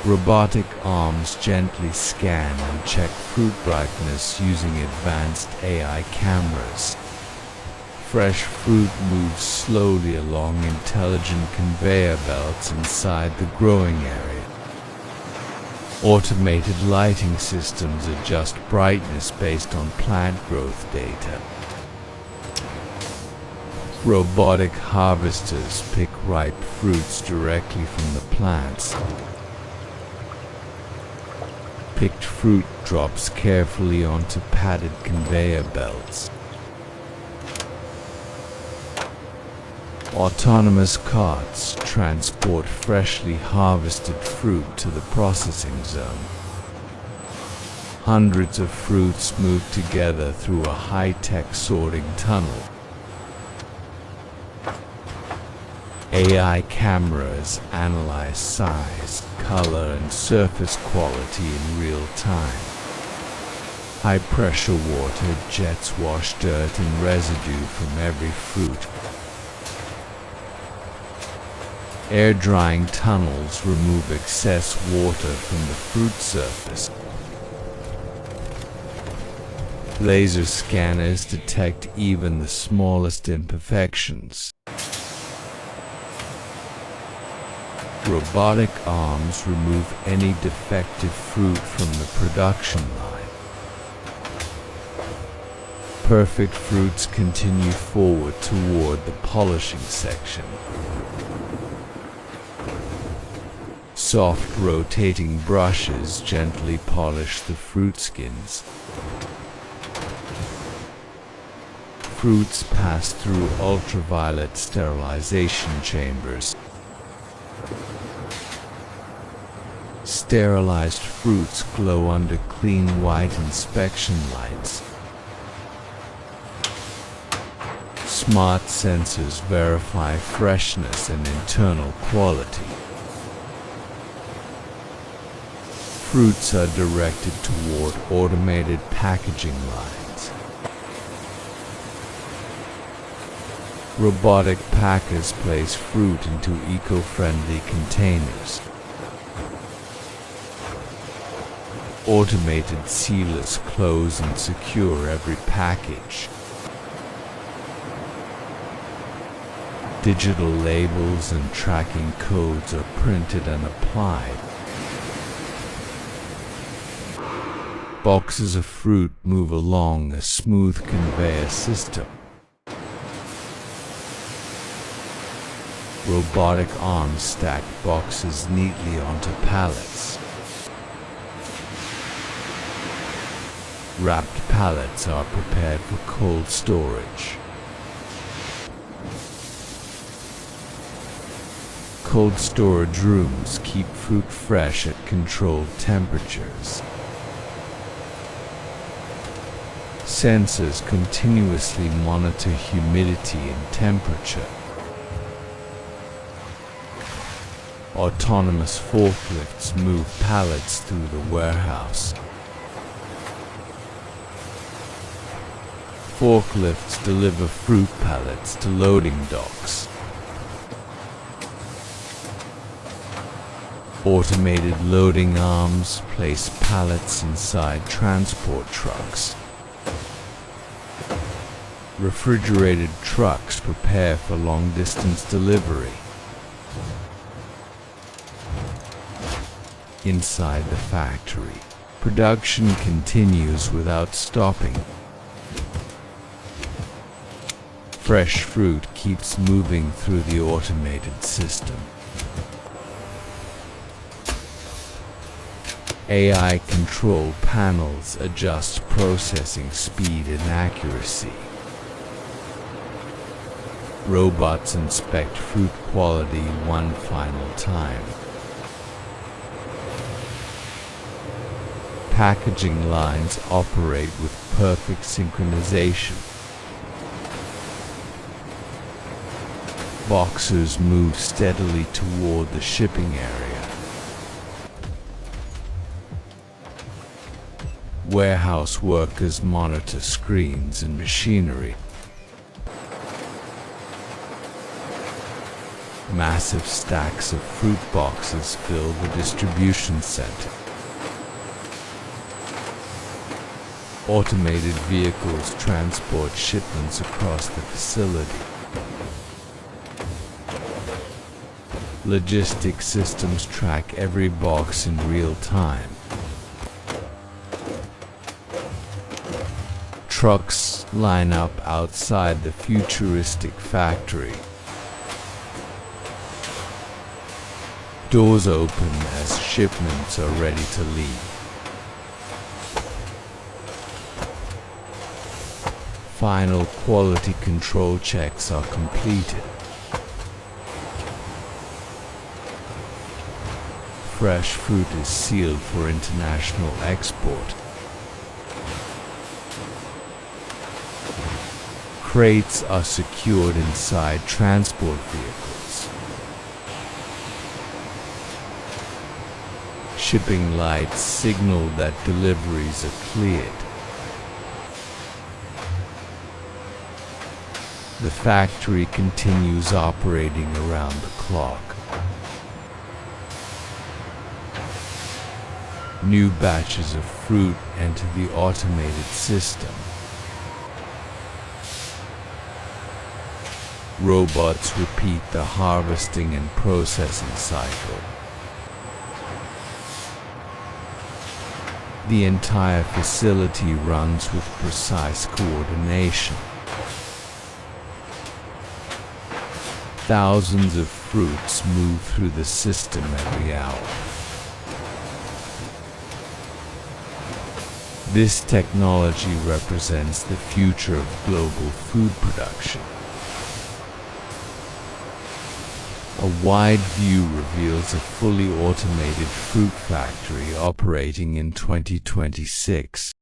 Robotic arms gently scan and check fruit ripeness using advanced AI cameras. Fresh fruit moves slowly along intelligent conveyor belts inside the growing area. Automated lighting systems adjust brightness based on plant growth data. Robotic harvesters pick ripe fruits directly from the plants. Picked fruit drops carefully onto padded conveyor belts. Autonomous carts transport freshly harvested fruit to the processing zone. Hundreds of fruits move together through a high-tech sorting tunnel. AI cameras analyze size, color, and surface quality in real time. High-pressure water jets wash dirt and residue from every fruit. Air-drying tunnels remove excess water from the fruit surface. Laser scanners detect even the smallest imperfections. Robotic arms remove any defective fruit from the production line. Perfect fruits continue forward toward the polishing section. Soft rotating brushes gently polish the fruit skins. Fruits pass through ultraviolet sterilization chambers. Sterilized fruits glow under clean white inspection lights. Smart sensors verify freshness and internal quality. Fruits are directed toward automated packaging lines. Robotic packers place fruit into eco-friendly containers. Automated sealers close and secure every package. Digital labels and tracking codes are printed and applied. Boxes of fruit move along a smooth conveyor system. Robotic arms stack boxes neatly onto pallets. Wrapped pallets are prepared for cold storage. Cold storage rooms keep fruit fresh at controlled temperatures. Sensors continuously monitor humidity and temperature. Autonomous forklifts move pallets through the warehouse. Forklifts deliver fruit pallets to loading docks. Automated loading arms place pallets inside transport trucks. Refrigerated trucks prepare for long-distance delivery. Inside the factory, production continues without stopping. Fresh fruit keeps moving through the automated system. AI-controlled panels adjust processing speed and accuracy. Robots inspect fruit quality one final time. Packaging lines operate with perfect synchronization. Boxers move steadily toward the shipping area. Warehouse workers monitor screens and machinery. Massive stacks of fruit boxes fill the distribution center. Automated vehicles transport shipments across the facility. Logistics systems track every box in real time. Trucks line up outside the futuristic factory. Doors open as shipments are ready to leave. Final quality control checks are completed. Fresh fruit is sealed for international export. Crates are secured inside transport vehicles. Shipping lights signal that deliveries are cleared. The factory continues operating around the clock. New batches of fruit enter the automated system. Robots repeat the harvesting and processing cycle. The entire facility runs with precise coordination. Thousands of fruits move through the system every hour. This technology represents the future of global food production. A wide view reveals a fully automated fruit factory operating in 2026.